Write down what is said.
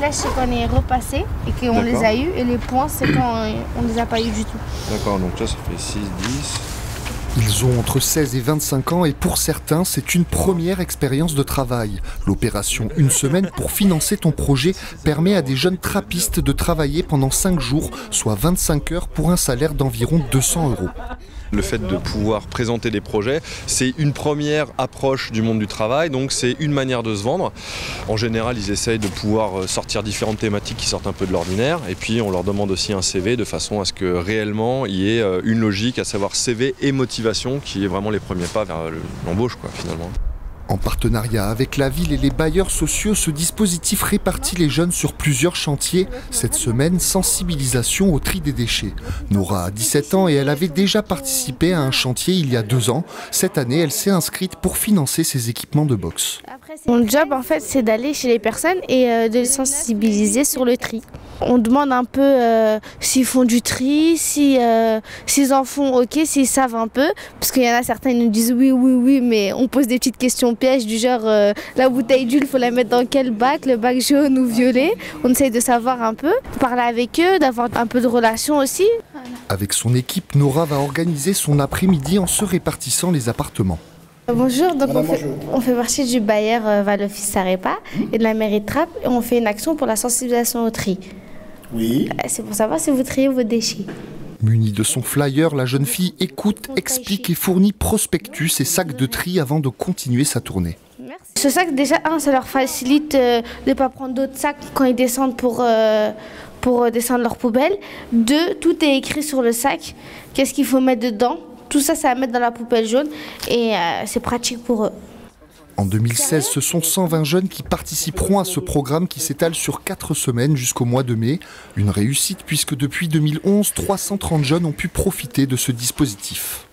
flèches, c'est quand on est repassé et qu'on les a eus. Et les points, c'est quand on les a pas eus du tout. D'accord, donc là, ça fait 6, 10... Ils ont entre 16 et 25 ans et pour certains, c'est une première expérience de travail. L'opération Une semaine pour financer ton projet permet à des jeunes trappistes de travailler pendant 5 jours, soit 25 heures pour un salaire d'environ 200 €. Le fait de pouvoir présenter des projets, c'est une première approche du monde du travail, donc c'est une manière de se vendre. En général, ils essayent de pouvoir sortir différentes thématiques qui sortent un peu de l'ordinaire, et puis on leur demande aussi un CV de façon à ce que réellement il y ait une logique, à savoir CV et motivation, qui est vraiment les premiers pas vers l'embauche, quoi, finalement. En partenariat avec la ville et les bailleurs sociaux, ce dispositif répartit les jeunes sur plusieurs chantiers. Cette semaine, sensibilisation au tri des déchets. Nora a 17 ans et elle avait déjà participé à un chantier il y a 2 ans. Cette année, elle s'est inscrite pour financer ses équipements de boxe. Mon job, en fait, c'est d'aller chez les personnes et de les sensibiliser sur le tri. On demande un peu s'ils font du tri, s'ils en font, ok, s'ils savent un peu. Parce qu'il y en a certains, ils nous disent oui, mais on pose des petites questions pièges du genre la bouteille d'huile, il faut la mettre dans quel bac, le bac jaune ou violet. On essaye de savoir un peu, parler avec eux, d'avoir un peu de relation aussi. Avec son équipe, Nora va organiser son après-midi en se répartissant les appartements. Bonjour, donc on fait partie du bailleur Val-Office-Sarepa et de la mairie de Trappes et on fait une action pour la sensibilisation au tri. Oui. C'est pour savoir si vous triez vos déchets. Munie de son flyer, la jeune fille écoute, explique et fournit prospectus et sacs de tri avant de continuer sa tournée. Ce sac, déjà, ça leur facilite de ne pas prendre d'autres sacs quand ils descendent pour descendre leur poubelle. 2, tout est écrit sur le sac. Qu'est-ce qu'il faut mettre dedans? Tout ça, ça va mettre dans la poubelle jaune et c'est pratique pour eux. En 2016, ce sont 120 jeunes qui participeront à ce programme qui s'étale sur 4 semaines jusqu'au mois de mai. Une réussite puisque depuis 2011, 330 jeunes ont pu profiter de ce dispositif.